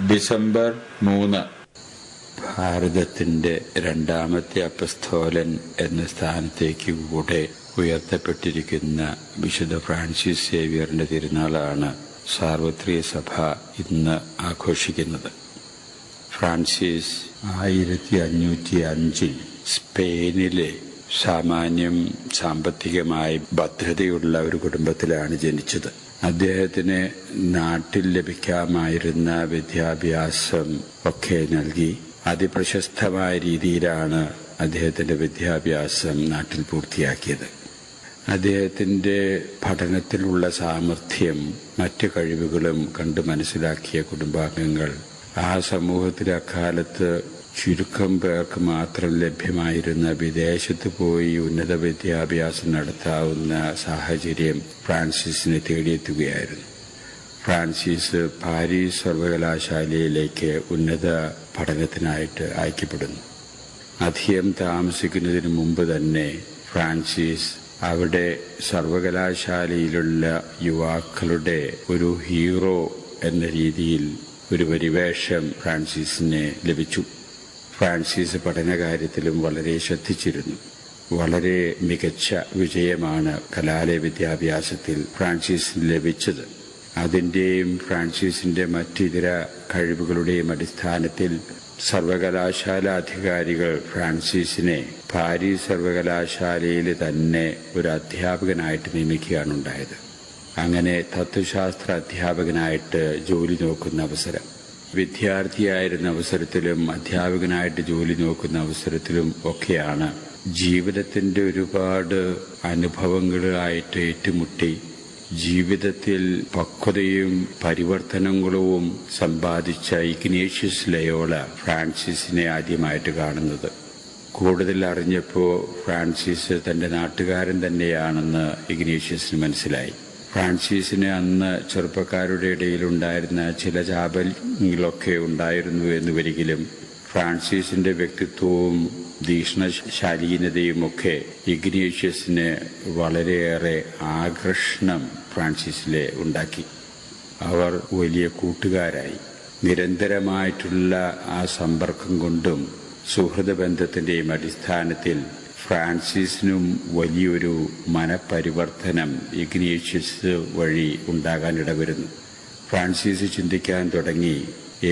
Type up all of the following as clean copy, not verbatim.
December 3 ഭാരതത്തിന്റെ രണ്ടാമത്തെ അപ്പസ്തോലൻ എന്ന സ്ഥാനത്തേക്ക് കൂടെ ഉയർത്തപ്പെട്ടിരിക്കുന്ന വിശുദ്ധ ഫ്രാൻസിസ് സേവ്യറിന്റെ തിരുനാളാണ് സാർവത്രിക സഭ ഇന്ന് ആഘോഷിക്കുന്നത്. ഫ്രാൻസിസ് 1505 സ്പെയിനിലെ സാമാന്യം സാമ്പത്തികമായി ഭദ്രതയുള്ള ഒരു കുടുംബത്തിലാണ് ജനിച്ചത്. അദ്ദേഹത്തിന് നാട്ടിൽ ലഭിക്കാമായിരുന്ന വിദ്യാഭ്യാസം ഒക്കെ നൽകി അതിപ്രശസ്തമായ രീതിയിലാണ് അദ്ദേഹത്തിന്റെ വിദ്യാഭ്യാസം നാട്ടിൽ പൂർത്തിയാക്കിയത്. അദ്ദേഹത്തിന്റെ പഠനത്തിലുള്ള സാമർഥ്യം മറ്റ് കഴിവുകളും കണ്ടു മനസ്സിലാക്കിയ കുടുംബാംഗങ്ങൾ ആ സമൂഹത്തിലെ അക്കാലത്ത് ചുരുക്കം പേർക്ക് മാത്രം ലഭ്യമായിരുന്ന വിദേശത്ത് പോയി ഉന്നത വിദ്യാഭ്യാസം നടത്താവുന്ന സാഹചര്യം ഫ്രാൻസിസിനെ തേടിയെത്തുകയായിരുന്നു. ഫ്രാൻസിസ് പാരീസ് സർവകലാശാലയിലേക്ക് ഉന്നത പഠനത്തിനായിട്ട് അയക്കപ്പെടുന്നു. അധികം താമസിക്കുന്നതിന് മുമ്പ് തന്നെ ഫ്രാൻസിസ് അവിടെ സർവകലാശാലയിലുള്ള യുവാക്കളുടെ ഒരു ഹീറോ എന്ന രീതിയിൽ ഒരു പരിവേഷം ഫ്രാൻസിസിന് ലഭിച്ചു. ഫ്രാൻസിസ് പഠനകാര്യത്തിലും വളരെ ശ്രദ്ധിച്ചിരുന്നു. വളരെ മികച്ച വിജയമാണ് കലാലയ വിദ്യാഭ്യാസത്തിൽ ഫ്രാൻസിസിന് ലഭിച്ചത്. അതിൻ്റെയും ഫ്രാൻസിസിന്റെ മറ്റിതര കഴിവുകളുടെയും അടിസ്ഥാനത്തിൽ സർവകലാശാല അധികാരികൾ ഫ്രാൻസിസിനെ പാരീസ് സർവകലാശാലയിൽ തന്നെ ഒരു അധ്യാപകനായിട്ട് നിയമിക്കുകയാണ് ഉണ്ടായത്. അങ്ങനെ തത്വശാസ്ത്ര അധ്യാപകനായിട്ട് ജോലി നോക്കുന്ന അവസരം, വിദ്യാർത്ഥിയായിരുന്ന അവസരത്തിലും അധ്യാപകനായിട്ട് ജോലി നോക്കുന്ന അവസരത്തിലും ഒക്കെയാണ് ജീവിതത്തിന്റെ ഒരുപാട് അനുഭവങ്ങളായിട്ട് ഏറ്റുമുട്ടി ജീവിതത്തിൽ പക്വതയും പരിവർത്തനങ്ങളും സമ്പാദിച്ച ഇഗ്നേഷ്യസ് ലയോള ഫ്രാൻസിസിനെ ആദ്യമായിട്ട് കാണുന്നത്. കൂടുതൽ അറിഞ്ഞപ്പോൾ ഫ്രാൻസിസ് തന്റെ നാട്ടുകാരൻ തന്നെയാണെന്ന് ഇഗ്നേഷ്യസിന് മനസ്സിലായി. ഫ്രാൻസിസിന് അന്ന് ചെറുപ്പക്കാരുടെ ഇടയിലുണ്ടായിരുന്ന ചില ചാപല്യങ്ങളൊക്കെ ഉണ്ടായിരുന്നു എന്ന് വരികിലും ഫ്രാൻസിസിന്റെ വ്യക്തിത്വവും തീക്ഷ്ണശാലീനതയുമൊക്കെ ഇഗ്നേഷ്യസിന് വളരെയേറെ ആകർഷണം ഫ്രാൻസിസിലെ ഉണ്ടാക്കി. അവർ വലിയ കൂട്ടുകാരായി. നിരന്തരമായിട്ടുള്ള ആ സമ്പർക്കം കൊണ്ടും സുഹൃത ബന്ധത്തിന്റെയും അടിസ്ഥാനത്തിൽ ഫ്രാൻസിസിനും വലിയൊരു മനപരിവർത്തനം ഇഗ്നേഷ്യസ് വഴി ഉണ്ടാകാനിടവരുന്നു. ഫ്രാൻസിസ് ചിന്തിക്കാൻ തുടങ്ങി,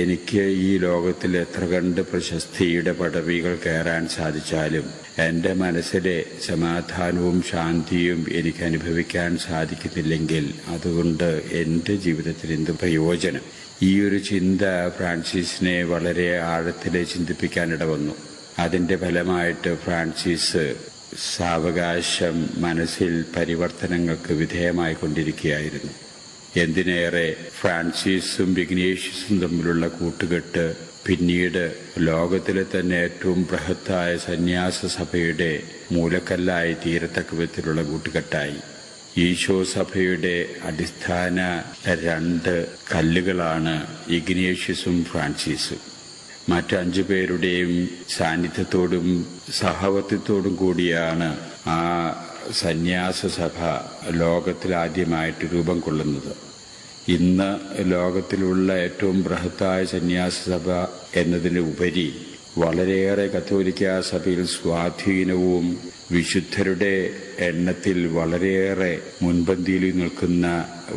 എനിക്ക് ഈ ലോകത്തിൽ എത്ര കണ്ട് പ്രശസ്തിയുടെ പദവികൾ കയറാൻ സാധിച്ചാലും എൻ്റെ മനസ്സിലെ സമാധാനവും ശാന്തിയും എനിക്ക് അനുഭവിക്കാൻ സാധിക്കുന്നില്ലെങ്കിൽ അതുകൊണ്ട് എൻ്റെ ജീവിതത്തിൽ എന്ത് പ്രയോജനം? ഈ ഒരു ചിന്ത ഫ്രാൻസിസിനെ വളരെ ആഴത്തിൽ ചിന്തിപ്പിക്കാനിട വന്നു. അതിന്റെ ഫലമായിട്ട് ഫ്രാൻസിസ് സാവകാശം മനസ്സിൽ പരിവർത്തനങ്ങൾക്ക് വിധേയമായി കൊണ്ടിരിക്കുകയായിരുന്നു. എന്തിനേറെ ഫ്രാൻസിസും ഇഗ്നേഷ്യസും തമ്മിലുള്ള കൂട്ടുകെട്ട് പിന്നീട് ലോകത്തിലെ തന്നെ ഏറ്റവും ബൃഹത്തായ സന്യാസ സഭയുടെ മൂലക്കല്ലായി തീരത്തക്ക വിധത്തിലുള്ള കൂട്ടുകെട്ടായി. ഈശോ സഭയുടെ അടിസ്ഥാന 2 കല്ലുകളാണ് ഇഗ്നേഷ്യസും ഫ്രാൻസിസും. മറ്റ് 5 പേരുടെയും സാന്നിധ്യത്തോടും സഹവർത്തിത്തോടും കൂടിയാണ് ആ സന്യാസ സഭ ലോകത്തിൽ ആദ്യമായിട്ട് രൂപം കൊള്ളുന്നത്. ഇന്ന് ലോകത്തിലുള്ള ഏറ്റവും ബൃഹത്തായ സന്യാസ സഭ എന്നതിന് ഉപരി വളരെയേറെ കത്തോലിക്ക സഭയിൽ സ്വാധീനവും വിശുദ്ധരുടെ എണ്ണത്തിൽ വളരെയേറെ മുൻപന്തിയിൽ നിൽക്കുന്ന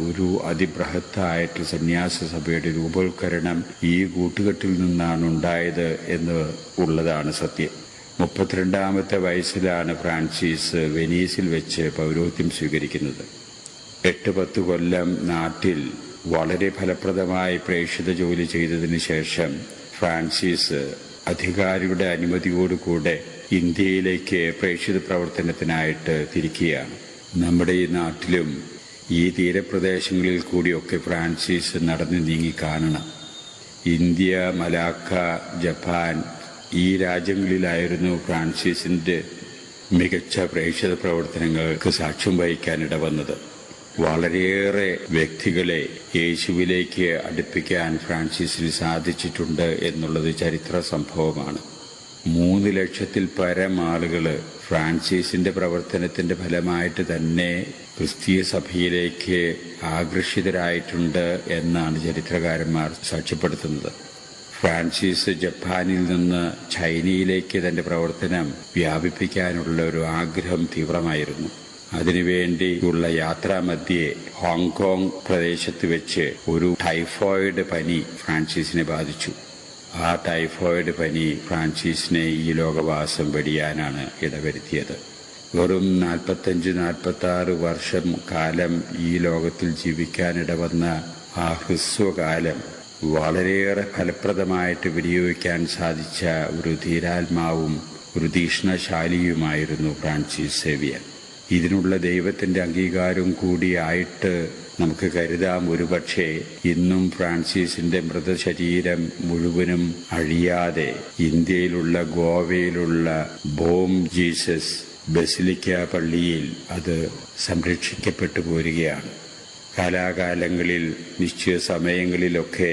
ഒരു അതിബൃഹത്തായിട്ടുള്ള സന്യാസ സഭയുടെ രൂപവത്കരണം ഈ കൂട്ടുകെട്ടിൽ നിന്നാണ് ഉണ്ടായത് എന്ന് ഉള്ളതാണ് സത്യം. 32ാമത്തെ വയസ്സിലാണ് ഫ്രാൻസിസ് വെനീസിൽ വെച്ച് പൗരോഹിത്യം സ്വീകരിക്കുന്നത്. 8-10 കൊല്ലം നാട്ടിൽ വളരെ ഫലപ്രദമായി പ്രേക്ഷിത ജോലി ചെയ്തതിന് ശേഷം ഫ്രാൻസിസ് അധികാരിയുടെ അനുമതിയോടുകൂടെ ഇന്ത്യയിലേക്ക് പ്രേക്ഷിത പ്രവർത്തനത്തിനായിട്ട് തിരിക്കുകയാണ്. നമ്മുടെ ഈ നാട്ടിലും ഈ തീരപ്രദേശങ്ങളിൽ കൂടിയൊക്കെ ഫ്രാൻസിസ് നടന്നു നീങ്ങി കാണണം. ഇന്ത്യ, മലാക്ക, ജപ്പാൻ ഈ രാജ്യങ്ങളിലായിരുന്നു ഫ്രാൻസിസിന്റെ മികച്ച പ്രേക്ഷിത പ്രവർത്തനങ്ങൾക്ക് സാക്ഷ്യം വഹിക്കാനിട വന്നത്. വളരെയേറെ വ്യക്തികളെ യേശുവിലേക്ക് അടുപ്പിക്കാൻ ഫ്രാൻസിസിന് സാധിച്ചിട്ടുണ്ട് എന്നുള്ളത് ചരിത്ര സംഭവമാണ്. 3 ലക്ഷത്തിൽ പരം ആളുകൾ ഫ്രാൻസിസിന്റെ പ്രവർത്തനത്തിന്റെ ഫലമായിട്ട് തന്നെ ക്രിസ്തീയ സഭയിലേക്ക് ആകർഷിതരായിട്ടുണ്ട് എന്നാണ് ചരിത്രകാരന്മാർ സാക്ഷ്യപ്പെടുത്തുന്നത്. ഫ്രാൻസിസ് ജപ്പാനിൽ നിന്ന് ചൈനയിലേക്ക് തന്റെ പ്രവർത്തനം വ്യാപിപ്പിക്കാനുള്ള ഒരു ആഗ്രഹം തീവ്രമായിരുന്നു. അതിനുവേണ്ടിയുള്ള യാത്രാമധ്യേ ഹോങ്കോങ് പ്രദേശത്ത് വെച്ച് ഒരു ടൈഫോയിഡ് പനി ഫ്രാൻസിസിനെ ബാധിച്ചു. ആ ടൈഫോയിഡ് പനി ഫ്രാൻസിസിനെ ഈ ലോകവാസം വെടിയാനാണ് ഇടവരുത്തിയത്. വെറും 45-46 വർഷം കാലം ഈ ലോകത്തിൽ ജീവിക്കാനിടവന്ന ആ ഹ്രസ്വകാലം വളരെയേറെ ഫലപ്രദമായിട്ട് വിനിയോഗിക്കാൻ സാധിച്ച ഒരു ധീരാത്മാവും ഒരു തീക്ഷ്ണശാലിയുമായിരുന്നു ഫ്രാൻസിസ് സേവിയർ. ഇതിനുള്ള ദൈവത്തിന്റെ അംഗീകാരം കൂടിയായിട്ട് നമുക്ക് കരുതാം. ഒരുപക്ഷെ ഇന്നും ഫ്രാൻസിസിന്റെ മൃതശരീരം മുഴുവനും അഴിയാതെ ഇന്ത്യയിലുള്ള ഗോവയിലുള്ള ബോം ജീസസ് ബസിലിക്ക പള്ളിയിൽ അത് സംരക്ഷിക്കപ്പെട്ടു പോരുകയാണ്. കാലാകാലങ്ങളിൽ നിശ്ചയ സമയങ്ങളിലൊക്കെ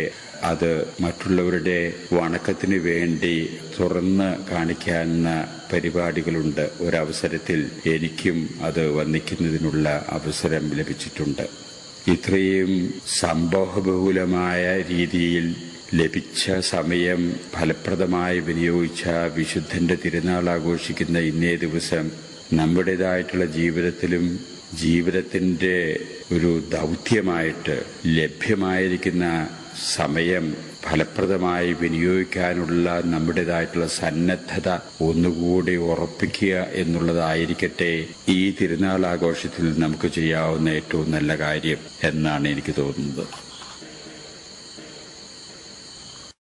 അത് മറ്റുള്ളവരുടെ വണക്കത്തിന് വേണ്ടി തുറന്ന് കാണിക്കാവുന്ന പരിപാടികളുണ്ട്. ഒരവസരത്തിൽ എനിക്കും അത് വന്ദിക്കുന്നതിനുള്ള അവസരം ലഭിച്ചിട്ടുണ്ട്. ഇത്രയും സംഭവബഹുലമായ രീതിയിൽ ലഭിച്ച സമയം ഫലപ്രദമായി വിനിയോഗിച്ച വിശുദ്ധന്റെ തിരുനാൾ ആഘോഷിക്കുന്ന ഇന്നേ ദിവസം നമ്മുടേതായിട്ടുള്ള ജീവിതത്തിലും ജീവിതത്തിന്റെ ഒരു ദൗത്യമായിട്ട് ലഭ്യമായിരിക്കുന്ന സമയം ഫലപ്രദമായി വിനിയോഗിക്കാനുള്ള നമ്മുടേതായിട്ടുള്ള സന്നദ്ധത ഒന്നുകൂടി ഉറപ്പിക്കുക എന്നുള്ളതായിരിക്കട്ടെ ഈ തിരുനാൾ ആഘോഷത്തിൽ നമുക്ക് ചെയ്യാവുന്ന ഏറ്റവും നല്ല കാര്യം എന്നാണ് എനിക്ക് തോന്നുന്നത്.